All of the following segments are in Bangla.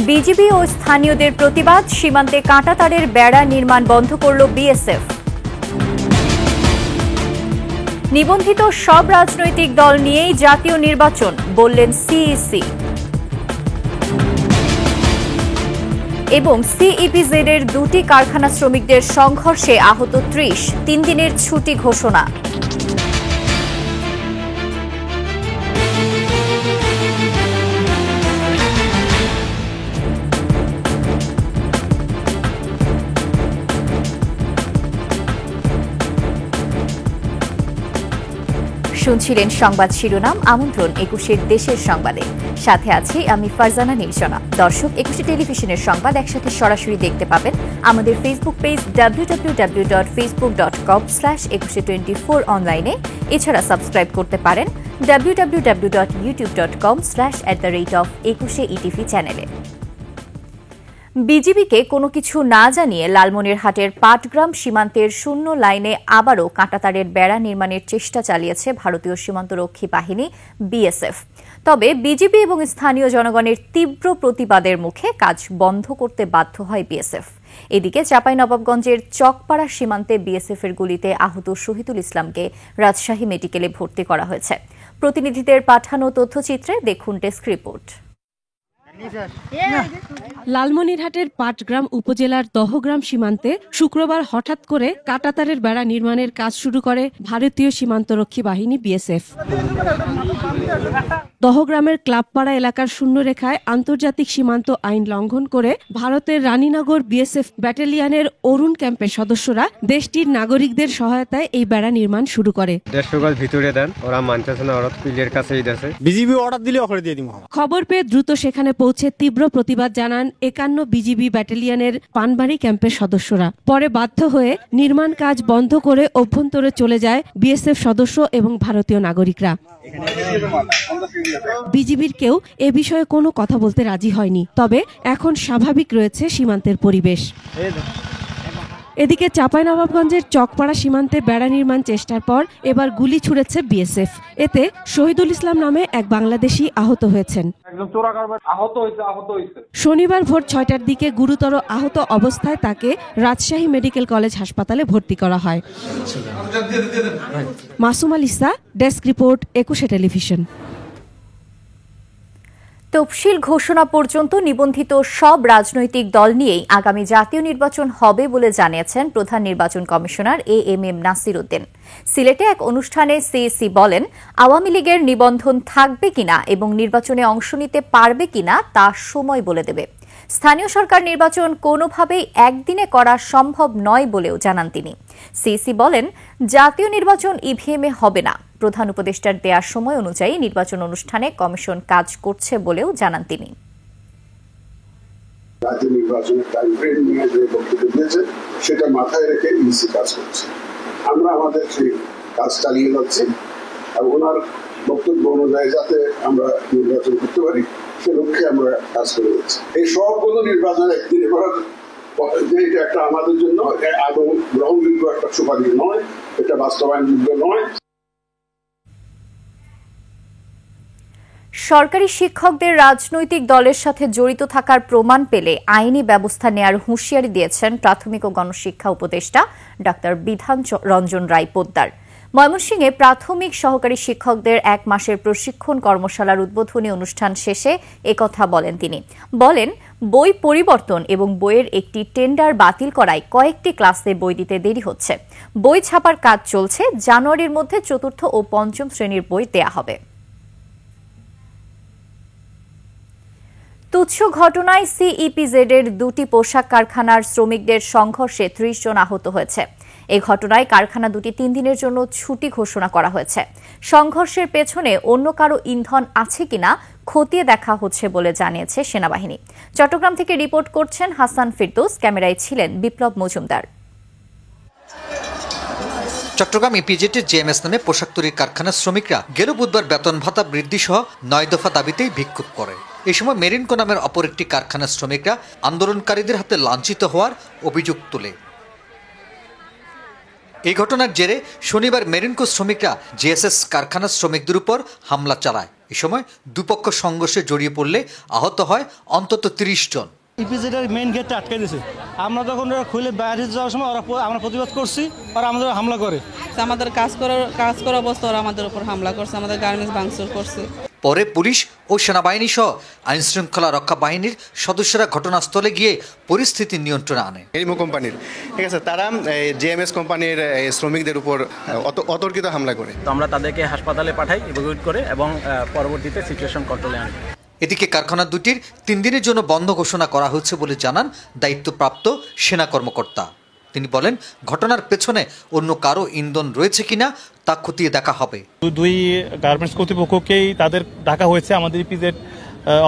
বিজিবি ও স্থানীয়দের প্রতিবাদ, সীমান্তে কাঁটাতারের বেড়া নির্মাণ বন্ধ করল বিএসএফ। নিবন্ধিত সব রাজনৈতিক দল নিয়েই জাতীয় নির্বাচন, বললেন সিইসি। এবং সিইপিজেড এর দুটি কারখানা শ্রমিকদের সংঘর্ষে আহত ৩০, ৩ দিনের ছুটি ঘোষণা। শুনছিলেন সংবাদ শিরোনাম। আমন্ত্রণ ২১ দেশের সংবাদে, সাথে আছি আমি ফারজানা নির্জনা। দর্শক, ২১ টেলিভিশনের সংবাদ একসাথে সরাসরি দেখতে পাবেন আমাদের ফেসবুক পেজ www.facebook.com/2124 অনলাইনে। এছাড়া সাবস্ক্রাইব করতে পারেন www.youtube.com/@21etv চ্যানেলে। বিজিবিকে কোনো কিছু না জানিয়ে লালমনিরহাটের পাটগ্রাম সীমান্তের শূন্য লাইনে আবারও কাঁটাতারের বেড়া নির্মাণের চেষ্টা চালিয়েছে ভারতীয় সীমান্তরক্ষী বাহিনী বিএসএফ। তবে বিজিবি এবং স্থানীয় জনগণের তীব্র প্রতিবাদের মুখে কাজ বন্ধ করতে বাধ্য হয় বিএসএফ। এদিকে চাঁপাইনবাবগঞ্জের চকপাড়া সীমান্তে বিএসএফের গুলিতে আহত শহীদুল ইসলামকে রাজশাহী মেডিকেলে ভর্তি করা হয়েছে। প্রতিনিধিদের পাঠানো তথ্যচিত্রে দেখুন ডেস্ক রিপোর্ট। লালমনিরহাটের পাটগ্রাম উপজেলার দহগ্রাম সীমান্তে শুক্রবার হঠাৎ করে কাঁটাতারের বেড়া নির্মাণের কাজ শুরু করে ভারতীয় সীমান্তরক্ষী বাহিনী বিএসএফ। দহগ্রামের ক্লাবপাড়া এলাকার শূন্যরেখায় আন্তর্জাতিক সীমান্ত আইন লঙ্ঘন করে ভারতের রানীনগর বিএসএফ ব্যাটালিয়নের অরুণ ক্যাম্পের সদস্যরা দেশটির নাগরিকদের সহায়তায় এই বেড়া নির্মাণ শুরু করে। ভিতরে দেন, ওরা মানতেছে না, ওরা পিলের কাছেই আছে। বিজিবি অর্ডার দিলে অফার দিয়ে দিব। খবর পেয়ে দ্রুত সেখানে পৌঁছে তীব্র প্রতিবাদ জানান ৫১ বিজিবি ব্যাটালিয়নের পানবাড়ি ক্যাম্পের সদস্যরা। পরে বাধ্য হয়ে নির্মাণ কাজ বন্ধ করে অভ্যন্তরে চলে যায় বিএসএফ সদস্য এবং ভারতীয় নাগরিকরা। বিজিবির কেউ এ বিষয়ে কোনো কথা বলতে রাজি হয়নি। তবে এখন স্বাভাবিক রয়েছে সীমান্তের পরিবেশ। এদিকে চাঁপাইনবাবগঞ্জের চকপাড়া সীমান্তে বেড়া নির্মাণ চেষ্টার পর এবার গুলি ছুড়েছে বিএসএফ। এতে শহীদুল ইসলাম নামে এক বাংলাদেশি আহত হয়েছেন। শনিবার ভোর ৬টার দিকে গুরুতর আহত অবস্থায় তাকে রাজশাহী মেডিকেল কলেজ হাসপাতালে ভর্তি করা হয়। Masum আলিসা, desk report, ২১ television. তফসিল ঘোষণা পর্যন্ত নিবন্ধিত সব রাজনৈতিক দল নিয়েই আগামী জাতীয় নির্বাচন হবে বলে জানিয়েছেন প্রধান নির্বাচন কমিশনার এএমএম নাসির উদ্দিন। সিলেটে এক অনুষ্ঠানে সিইসি বলেন, আওয়ামী লীগের নিবন্ধন থাকবে কিনা এবং নির্বাচনে অংশ নিতে পারবে কিনা তা সময় বলে দেবে। স্থানীয় সরকার নির্বাচন কোনোভাবেই একদিনে করা সম্ভব নয় বলেও জানান তিনি। সিইসি বলেন, জাতীয় নির্বাচন ইভিএমে হবে না। প্রধান উপদেষ্টার দেওয়ার সময় অনুযায়ী নির্বাচন অনুষ্ঠানে কমিশন কাজ করছে বলেও জানান তিনি। জাতীয় নির্বাচনের টাইম ফ্রেম নিয়ে যে বক্তব্য দিয়েছে সেটা মাথায় রেখে ইসি কাজ করছে। আমরা আমাদের সেই কাজ চালিয়ে যাচ্ছি এবং ওনার বক্তব্য অনুযায়ী যাতে আমরা নির্বাচন করতে পারি সে লক্ষ্যে আমরা কাজ করে যাচ্ছি। এই সবগুলো নির্বাচন একদিনে করার এটা একটা আমাদের জন্য আদৌ গ্রহণযোগ্য একটা সুপারিশ নয়, এটা বাস্তবায়নযোগ্য নয়। সরকারি শিক্ষকদের রাজনৈতিক দলের সাথে জড়িত থাকার প্রমাণ পেলে আইনি ব্যবস্থা নেয়ার হুঁশিয়ারি দিয়েছেন প্রাথমিক ও গণশিক্ষা উপদেষ্টা ডা. বিধান রঞ্জন রায় পোদ্দার। ময়মনসিংহে প্রাথমিক সহকারী শিক্ষকদের ১ মাসের প্রশিক্ষণ কর্মশালার উদ্বোধনী অনুষ্ঠান শেষে একথা বলেন তিনি। বলেন, বই পরিবর্তন এবং বইয়ের একটি টেন্ডার বাতিল করায় কয়েকটি ক্লাসে বই দিতে দেরি হচ্ছে। বই ছাপার কাজ চলছে, জানুয়ারির মধ্যে ৪র্থ ও ৫ম শ্রেণীর বই দেয়া হবে। তুচ্ছ ঘটনায় সিইপিজেড এর দুটি পোশাক কারখানার শ্রমিকদের সংঘর্ষে ৩০ জন আহত হয়েছে। এই ঘটনায় কারখানা দুটি ৩ দিনের জন্য ছুটি ঘোষণা করা হয়েছে। সংঘর্ষের পেছনে অন্য কারো ইন্ধন আছে কিনা খতিয়ে দেখা হচ্ছে বলে জানিয়েছে সেনাবাহিনী। চট্টগ্রাম থেকে রিপোর্ট করছেন হাসান ফিরদৌস, ক্যামেরায় ছিলেন বিপ্লব মজুমদার। চট্টগ্রাম ইপিজেডের জেএমএস নামে পোশাক তৈরির কারখানার শ্রমিকরা গেল বুধবার বেতন ভাতা বৃদ্ধি সহ ৯ দফা দাবিতেই বিক্ষোভ করে। এই সময় মেরিনকো নামের অপর একটি কারখানার শ্রমিকরা আন্দোলনকারীদের হাতে লাঞ্ছিত হওয়ার অভিযোগ তোলে। এই ঘটনার জেরে শনিবার মেরিনকো শ্রমিকরা জেএসএস কারখানার শ্রমিকদের উপর হামলা চালায়। এ সময় দুপক্ষ সংঘর্ষে জড়িয়ে পড়লে আহত হয় অন্তত 30 জন। ইপিজেডের মেইন গেটটা আটকে দিয়েছে। আমরা তখন খুলে বাইরে যাওয়ার সময় আমরা প্রতিবাদ করছি, আর আমাদের হামলা করে। আমাদের কাজ করা অবস্থা ওরা আমাদের উপর হামলা করছে, আমাদের গার্মেন্টস ভাঙচুর করছে। পরে পুলিশ ও সেনাবাহিনী সহ আইন শৃঙ্খলা রক্ষা বাহিনীর সদস্যরা ঘটনাস্থলে গিয়ে পরিস্থিতি নিয়ন্ত্রণে আনে। এরিমো কোম্পানির, ঠিক আছে, তারা জেএমএস কোম্পানির শ্রমিকদের উপর অতর্কিত হামলা করে। তো আমরা তাদেরকে হাসপাতালে পাঠাই ইভাকুয়েট করে এবং পরবর্তীতে সিচুয়েশন কন্ট্রোলে আনি। এদিকে কারখানা দুটির 3 দিনের জন্য বন্ধ ঘোষণা করা হয়েছে বলে জানান দায়িত্বপ্রাপ্ত সেনা কর্মকর্তা। তিনি বলেন, ঘটনার পেছনে অন্য কারো ইন্ধন রয়েছে কিনা তা খতিয়ে দেখা হবে। দুই গার্মেন্টস কর্তৃপক্ষকেই তাদের ডাকা হয়েছে আমাদের ইপিজেড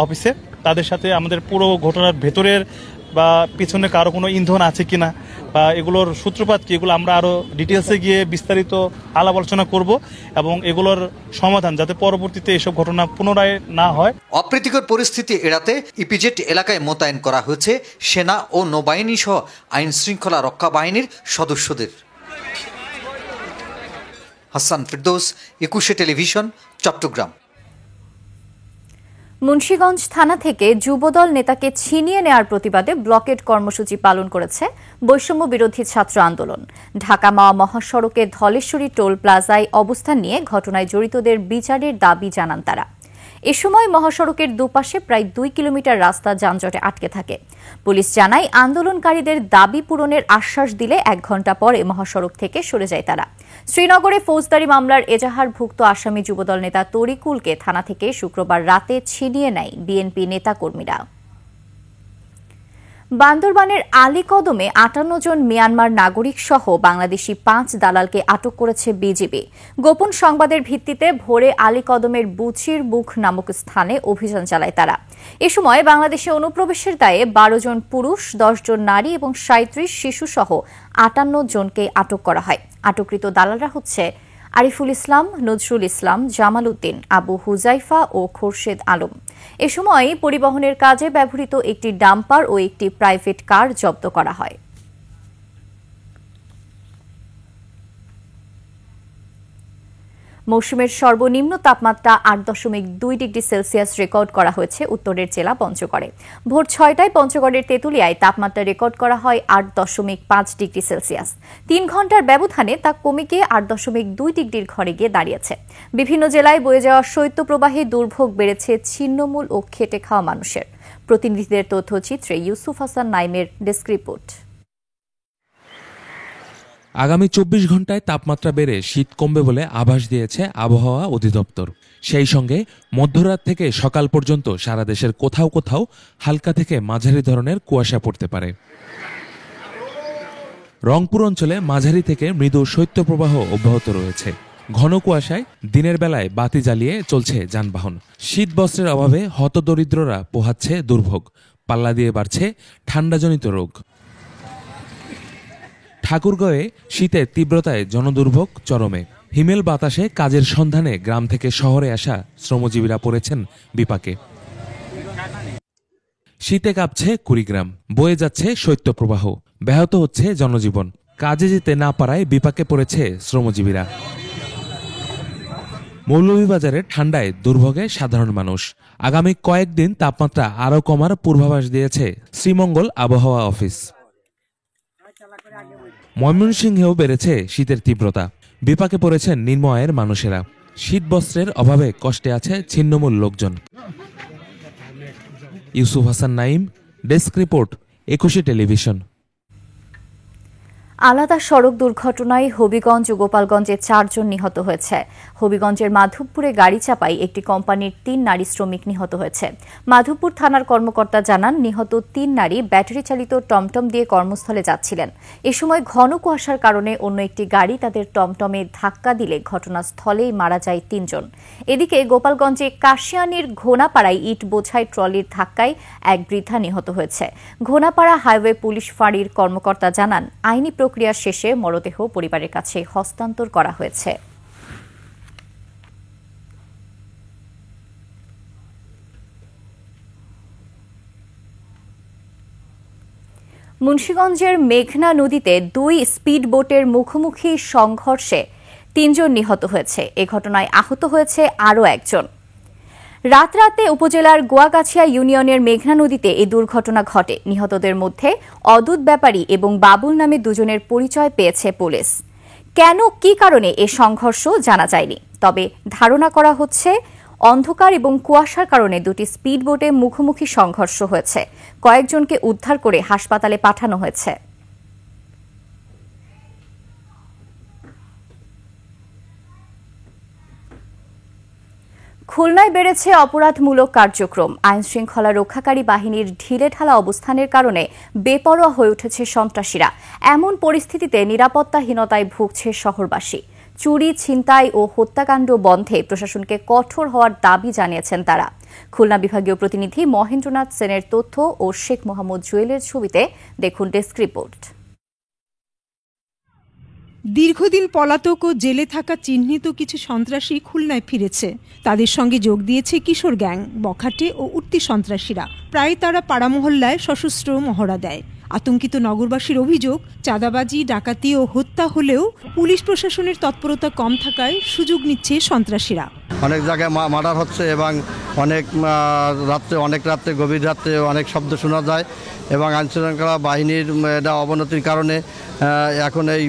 অফিসে। তাদের সাথে আমাদের পুরো ঘটনার ভেতরের বা পিছনে কারো কোনো ইন্ধন আছে কিনা বা এগুলোর সূত্রপাত কি, এগুলো আমরা আরো ডিটেলসে গিয়ে বিস্তারিত আলাপ আলোচনা করব এবং এগুলোর সমাধান যাতে পরবর্তীতে এসব ঘটনা পুনরায় না হয়। অপ্রীতিকর পরিস্থিতি এড়াতে ইপিজেড এলাকায় মোতায়েন করা হয়েছে সেনা ও নৌবাহিনী সহ আইন শৃঙ্খলা রক্ষা বাহিনীর সদস্যদের। হাসান ফিরদৌস, 21 টেলিভিশন, চট্টগ্রাম। মুন্সিগঞ্জ থানা থেকে যুবদল নেতাকে ছিনিয়ে নেয়ার প্রতিবাদে ব্লকেট কর্মসূচি পালন করেছে বৈষম্য বিরোধী ছাত্র আন্দোলন। ঢাকা মাওয়া মহাসড়কে ধলেশ্বরী টোল প্লাজায় অবস্থান নিয়ে ঘটনায় জড়িতদের বিচারের দাবি জানান তারা। এ সময় মহাসড়কের দুপাশে প্রায় 2 কিলোমিটার রাস্তা যানজটে আটকে থাকে। পুলিশ জানায়, আন্দোলনকারীদের দাবি পূরণের আশ্বাস দিলে 1 ঘণ্টা পরে মহাসড়ক থেকে সরে যায় তারা। শ্রীনগরে ফৌজদারি মামলার এজাহারভুক্ত আসামি যুবদল নেতা তরিকুলকে থানা থেকে শুক্রবার রাতে ছিনিয়ে নেয় বিএনপি নেতাকর্মীরা। বান্দরবানের আলীকদমে 58 জন মিয়ানমার নাগরিক সহ বাংলাদেশি 5 দালালকে আটক করেছে বিজিবি। গোপন সংবাদের ভিত্তিতে ভোরে আলীকদমের বুচির মুখ নামক স্থানে অভিযান চালায় তারা। এ সময় বাংলাদেশে অনুপ্রবেশের দায়ে 12 জন পুরুষ, 10 জন নারী এবং 37 শিশু সহ 58 জনকে আটক করা হয়। আটককৃত দালালরা হচ্ছে আরিফুল ইসলাম, নজরুল ইসলাম, জামাল উদ্দিন, আবু হুজাইফা ও খোরশেদ আলম। এ সময় পরিবহনের কাজে ব্যবহৃত একটি ডাম্পার ও একটি প্রাইভেট কার জব্দ করা হয়। মৌসুমের সর্বনিম্ন তাপমাত্রা 8.2 ডিগ্রি সেলসিয়াস রেকর্ড করা হয়েছে উত্তরের জেলা পঞ্চগড়ে। ভোর 6টায় পঞ্চগড়ের তেঁতুলিয়ায় তাপমাত্রা রেকর্ড করা হয় 8.5 ডিগ্রি সেলসিয়াস। 3 ঘন্টার ব্যবধানে তা কমে গিয়ে 8.2 ডিগ্রির ঘরে গিয়ে দাঁড়িয়েছে। বিভিন্ন জেলায় বয়ে যাওয়া শৈত্যপ্রবাহে দুর্ভোগ বেড়েছে ছিন্নমূল ও খেটে খাওয়া মানুষের। প্রতিনিধিদের তথ্যচিত্রে ইউসুফ হাসান নাইমের ডেস্ক রিপোর্ট। আগামী 24 ঘন্টায় তাপমাত্রা বেড়ে শীত কমবে বলে আভাস দিয়েছে আবহাওয়া অধিদপ্তর। সেই সঙ্গে মধ্যরাত থেকে সকাল পর্যন্ত সারা দেশের কোথাও কোথাও হালকা থেকে মাঝারি ধরনের কুয়াশা পড়তে পারে। রংপুর অঞ্চলে মাঝারি থেকে মৃদু শৈত্যপ্রবাহ অব্যাহত রয়েছে। ঘন কুয়াশায় দিনের বেলায় বাতি জ্বালিয়ে চলছে যানবাহন। শীত বস্ত্রের অভাবে হতদরিদ্ররা পোহাচ্ছে দুর্ভোগ। পাল্লা দিয়ে বাড়ছে ঠান্ডাজনিত রোগ। ঠাকুরগাঁওয়ে শীতের তীব্রতায় জনদুর্ভোগ চরমে। হিমেল বাতাসে কাজের সন্ধানে গ্রাম থেকে শহরে আসা শ্রমজীবীরা পড়েছেন বিপাকে। শীতে কাঁপছে কুড়িগ্রাম, বয়ে যাচ্ছে শৈত্যপ্রবাহ, ব্যাহত হচ্ছে জনজীবন। কাজে যেতে না পারায় বিপাকে পড়েছে শ্রমজীবীরা। মৌলভীবাজারে ঠান্ডায় দুর্ভোগে সাধারণ মানুষ। আগামী কয়েকদিন তাপমাত্রা আরও কমার পূর্বাভাস দিয়েছে শ্রীমঙ্গল আবহাওয়া অফিস। ময়মনসিংহেও বেড়েছে শীতের তীব্রতা। বিপাকে পড়েছেন নিম্ন আয়ের মানুষেরা। শীত বস্ত্রের অভাবে কষ্টে আছে ছিন্নমূল লোকজন। Yusuf Hasan Naim, desk report, 21 television. আলাদা সড়ক দুর্ঘটনায় হবিগঞ্জ ও গোপালগঞ্জে 4 জন নিহত হয়েছে। হবিগঞ্জের মাধবপুরে গাড়ি চাপায় একটি কোম্পানির 3 নারী শ্রমিক নিহত হয়েছে। মাধবপুর থানার কর্মকর্তা জানান, নিহত 3 নারী ব্যাটারি চালিত টমটম দিয়ে কর্মস্থলে যাচ্ছিলেন। এ সময় ঘন কুয়াশার কারণে অন্য একটি গাড়ি তাদের টমটমে ধাক্কা দিলে ঘটনাস্থলেই মারা যায় 3 জন। এদিকে গোপালগঞ্জে কাশিয়ানীর ঘোনাপাড়ায় ইট বোঝাই ট্রলির ধাক্কায় এক বৃদ্ধা নিহত হয়েছে। ঘোনাপাড়া হাইওয়ে পুলিশ ফাঁড়ির কর্মকর্তা জানান, আইনি প্রক্রিয়া শেষে মরদেহ পরিবারের কাছে হস্তান্তর করা হয়েছে। মুন্সিগঞ্জের মেঘনা নদীতে 2 স্পিড বোটের মুখোমুখি সংঘর্ষে 3 জন নিহত হয়েছে। এ ঘটনায় আহত হয়েছে আরও 1 জন। রাতে উপজেলার গোয়াগাছিয়া ইউনিয়নের মেঘনা নদীতে এই দুর্ঘটনা ঘটে। নিহতদের মধ্যে অদূত ব্যাপারী এবং বাবুল নামে দুজনের পরিচয় পেয়েছে পুলিশ। কেন কি কারণে এ সংঘর্ষ জানা যায়নি, তবে ধারণা করা হচ্ছে অন্ধকার এবং কুয়াশার কারণে দুটি স্পিডবোটে মুখোমুখি সংঘর্ষ হয়েছে। কয়েকজনকে উদ্ধার করে হাসপাতালে পাঠানো হয়েছে। খুলনায় বেড়েছে অপরাধমূলক কার্যক্রম। আইন শৃঙ্খলা রক্ষাকারী বাহিনীর ঢিলেঢালা অবস্থানের কারণে বেপরোয়া হয়ে উঠেছে সন্ত্রাসীরা। এমন পরিস্থিতিতে নিরাপত্তাহীনতায় ভুগছে শহরবাসী। চুরি, ছিনতাই ও হত্যাকাণ্ড বন্ধে প্রশাসনকে কঠোর হওয়ার দাবি জানিয়েছেন তারা। খুলনা বিভাগীয় প্রতিনিধি মহেন্দ্রনাথ সেনের তথ্য ও শেখ মোহাম্মদ জুয়েলের ছবিতে দেখুন ডেস্ক রিপোর্ট। দীর্ঘদিন পলাতক ও জেলে থাকা চিহ্নিত কিছু সন্ত্রাসী খুলনায় ফিরেছে। তাদের সঙ্গে যোগ দিয়েছে কিশোর গ্যাং, বখাটে ও উঠতি সন্ত্রাসীরা। প্রায় তারা পাড়া মহল্লায় সশস্ত্র মহড়া দেয়। আতঙ্কিত নগরবাসীর অভিযোগ, চাঁদাবাজি, ডাকাতি ও হত্যা হলেও পুলিশ প্রশাসনের তৎপরতা কম থাকায় সুযোগ নিচ্ছে সন্ত্রাসীরা। অনেক জায়গায় মার্ডার হচ্ছে এবং অনেক রাত্রে গভীর রাত্রে অনেক শব্দ শোনা যায় এবং আইনশৃঙ্খলা বাহিনীর অবনতির কারণে এখন এই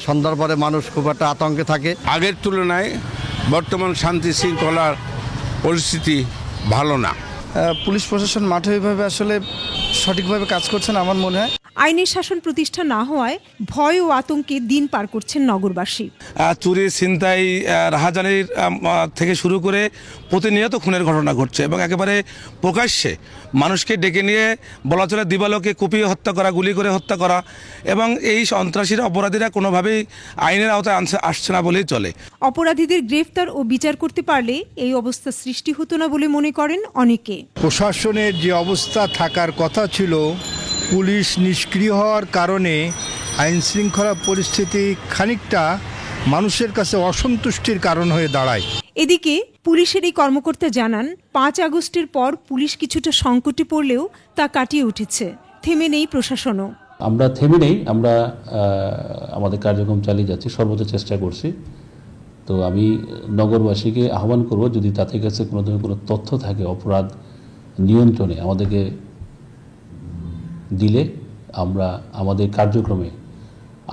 সন্ধ্যার পরে মানুষ খুব একটা আতঙ্কে থাকে। আগের তুলনায় বর্তমান শান্তি শৃঙ্খলার পরিস্থিতি ভালো না। পুলিশ প্রশাসন মাঠে ওইভাবে আসলে সঠিকভাবে কাজ করছেন আমার মনে হয়। আইনের শাসন প্রতিষ্ঠা না হওয়ায় ভয় ও আতঙ্কে দিন পার করছেন নগরবাসী। চুরি, ছিনতাই, রাহাজানির থেকে শুরু করে প্রতিনিয়ত খুনের ঘটনা ঘটছে এবং একেবারে প্রকাশ্যে মানুষকে ডেকে নিয়ে বলা চলে দিবালোকে কুপিয়ে হত্যা করা, গুলি করে হত্যা করা এবং এই সন্ত্রাসীরা, অপরাধীরা কোনোভাবেই আইনের আওতায় আসছে না বলেই চলে। অপরাধীদের গ্রেফতার ও বিচার করতে পারলে এই অবস্থা সৃষ্টি হতো না বলে মনে করেন অনেকে। প্রশাসনের যে অবস্থা থাকার কথা ছিল, পুলিশ নিষ্ক্রিয় হওয়ার কারণে আইনশৃঙ্খলা পরিস্থিতি খানিকটা মানুষের কাছে অসন্তুষ্টির কারণ হয়ে দাঁড়ায়। এদিকে পুলিশের এই কর্মকর্তা জানান, 5 আগস্টের পর পুলিশ কিছুটা সংকটে পড়লেও তা কাটিয়ে উঠেছে। থেমে নেই প্রশাসনও। আমরা থেমে নেই, আমরা আমাদের কার্যক্রম চালিয়ে যাচ্ছি, সর্বোচ্চ চেষ্টা করছি। তো আমি নগরবাসীকে আহ্বান করব, যদি তাদের কাছে কোনো ধরনের কোনো তথ্য থাকে অপরাধ নিয়ন্ত্রণে আমাদেরকে দিলে আমরা আমাদের কার্যক্রমে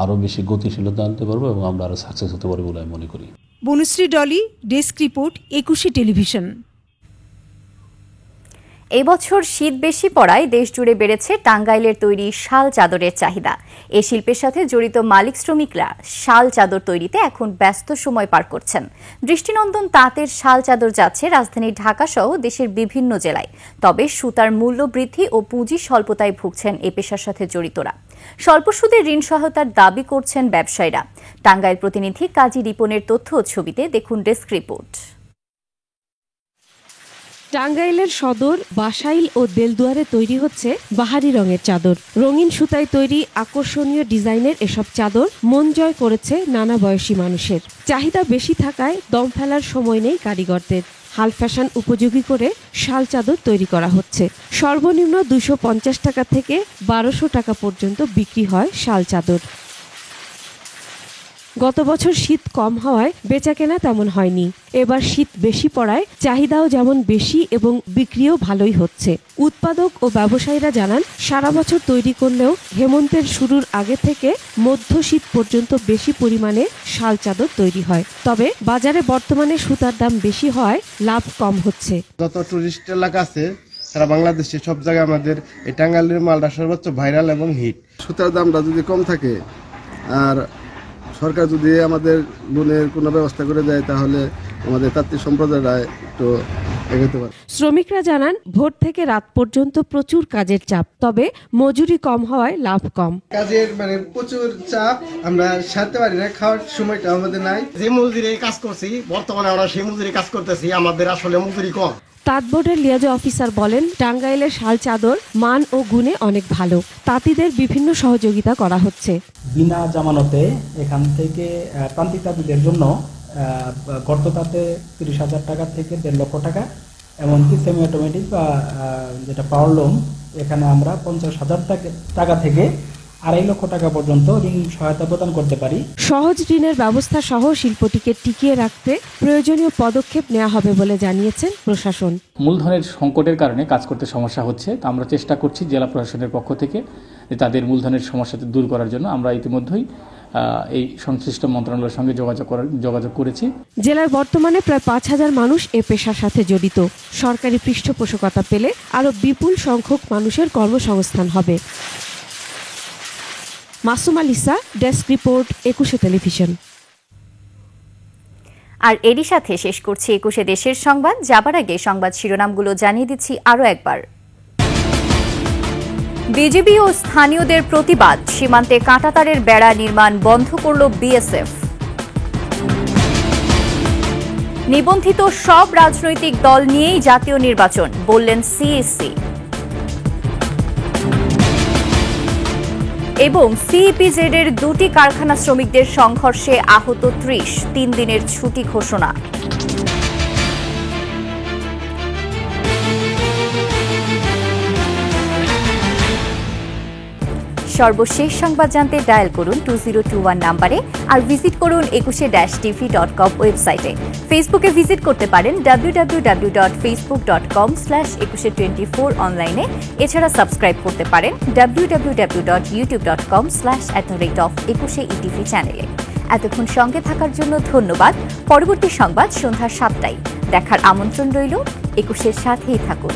আরও বেশি গতিশীলতা আনতে পারবো এবং আমরা আরও সাকসেস হতে পারবো বলে আমি মনে করি। Banushree Dolly, desk report, 21 television. এবছর শীত বেশি পড়ায় দেশজুড়ে বেড়েছে টাঙ্গাইলের তৈরি শাল চাদরের চাহিদা। এ শিল্পের সাথে জড়িত মালিক শ্রমিকরা শাল চাদর তৈরিতে এখন ব্যস্ত সময় পার করছেন। দৃষ্টিনন্দন তাঁতের শাল চাদর যাচ্ছে রাজধানী ঢাকা সহ দেশের বিভিন্ন জেলায়। তবে সুতার মূল্য বৃদ্ধি ও পুঁজি স্বল্পতায় ভুগছেন এ পেশার সাথে জড়িতরা। স্বল্প সুদে ঋণ সহায়তার দাবি করছেন ব্যবসায়ীরা। টাঙ্গাইল প্রতিনিধি কাজী রিপনের তথ্য ও ছবিতে দেখুন ডেস্ক রিপোর্ট। টাঙ্গাইলের সদর, বাসাইল ও দেলদুয়ারে তৈরি হচ্ছে বাহারি রঙের চাদর। রঙিন সুতায় তৈরি আকর্ষণীয় ডিজাইনের এসব চাদর মন জয় করেছে নানা বয়সী মানুষের। চাহিদা বেশি থাকায় দম ফেলার সময় নেই কারিগরদের। হাল ফ্যাশন উপযোগী করে শাল চাদর তৈরি করা হচ্ছে। সর্বনিম্ন 250 টাকা থেকে 1200 টাকা পর্যন্ত বিক্রি হয় শাল চাদর। গত বছর শীত কম হওয়ায় বেচাকেনা তেমন হয়নি। এবার শীত বেশি পড়ায় চাহিদাও যেমন বেশি এবং বিক্রিও ভালোই হচ্ছে। উৎপাদক ও ব্যবসায়ীরা জানান, সারা বছর তৈরি করলেও হেমন্তের শুরুর আগে থেকে মধ্য শীত পর্যন্ত বেশি পরিমাণে শাল চাদর তৈরি হয়। তবে বাজারে বর্তমানে সুতার দাম বেশি হওয়ায় লাভ কম হচ্ছে। যত টুরিস্ট এলাকা আছে সারা বাংলাদেশে সব জায়গায় আমাদের এই টাঙ্গাইলের মালটা সর্বোচ্চ ভাইরাল এবং হিট। সুতার দামটা যদি কম থাকে আর সরকার যদি আমাদের লোনের কোনো ব্যবস্থা করে দেয় তাহলে আমাদের তাঁতি সম্প্রদায়রা একটু এগোতে পারে। শ্রমিকরা জানান, ভোর থেকে রাত পর্যন্ত প্রচুর কাজের চাপ, তবে মজুরি কম হওয়ায় লাভ কম। কাজের প্রচুর চাপ, আমরা সারতে পারি না, খাওয়ার সময়টা আমাদের নাই। যে মজুরি কাজ করছি বর্তমানে আমরা সেই মজুরি কাজ করতেছি, আমাদের আসলে মজুরি কম। তাঁত বোর্ডের লিয়াজো অফিসার বলেন, টাঙ্গাইলের শাল চাদর মান ও গুণে অনেক ভালো। তাঁতিদের বিভিন্ন সহযোগিতা করা হচ্ছে। বিনা জামানতে এখান থেকে প্রান্তিক তাঁতিদের জন্য গর্ত তাঁতে 30,000 টাকা থেকে 1.5 লক্ষ টাকা, এমনকি সেমি অটোমেটিক বা যেটা পাওয়ার লুম, এখানে আমরা 50,000 টাকা থেকে 2.5 লক্ষ টাকা পর্যন্ত ঋণ সহায়তা প্রদান করতে পারি। সহজ ঋণের ব্যবস্থা সহ শিল্পটিকে টিকিয়ে রাখতে প্রয়োজনীয় পদক্ষেপ নেওয়া হবে বলে জানিয়েছেন প্রশাসন। মূলধনের সংকটের কারণে কাজ করতে সমস্যা হচ্ছে, তা আমরা চেষ্টা করছি জেলা প্রশাসনের পক্ষ থেকে যে তাদের মূলধনের সমস্যা দূর করার জন্য। আমরা ইতিমধ্যেই এই সংশ্লিষ্ট মন্ত্রণালয়ের সঙ্গে যোগাযোগ করেছি। জেলার বর্তমানে প্রায় 5,000 মানুষ এ পেশার সাথে জড়িত। সরকারি পৃষ্ঠপোষকতা পেলে আরও বিপুল সংখ্যক মানুষের কর্মসংস্থান হবে। Masuma Lisa, desk report, 21 television. আর এরই সাথে শেষ করছি 21 দেশের সংবাদ। যাবার আগে সংবাদ শিরোনামগুলো জানিয়ে দিচ্ছি আরও একবার। বিজিবি ও স্থানীয়দের প্রতিবাদ, সীমান্তে কাঁটাতারের বেড়া নির্মাণ বন্ধ করল বিএসএফ। নিবন্ধিত সব রাজনৈতিক দল নিয়েই জাতীয় নির্বাচন, বললেন সিইসি। এবং সিইপিজেড এর 2টি কারখানা শ্রমিকদের সংঘর্ষে আহত 30, 3 দিনের ছুটি ঘোষণা। সর্বশেষ সংবাদ জানতে ডায়াল করুন 2021 নম্বরে আর ভিজিট করুন 21-tv.com ওয়েবসাইটে। ফেসবুকে ভিজিট করতে পারেন www.facebook.com/2124 অনলাইনে। এছাড়া সাবস্ক্রাইব করতে পারেন www.youtube.com/@21etv চ্যানেলে। এতক্ষণ সঙ্গে থাকার জন্য ধন্যবাদ। পরবর্তী সংবাদ সন্ধ্যা 7টায় দেখার আমন্ত্রণ রইল। 21-এর সাথেই থাকুন।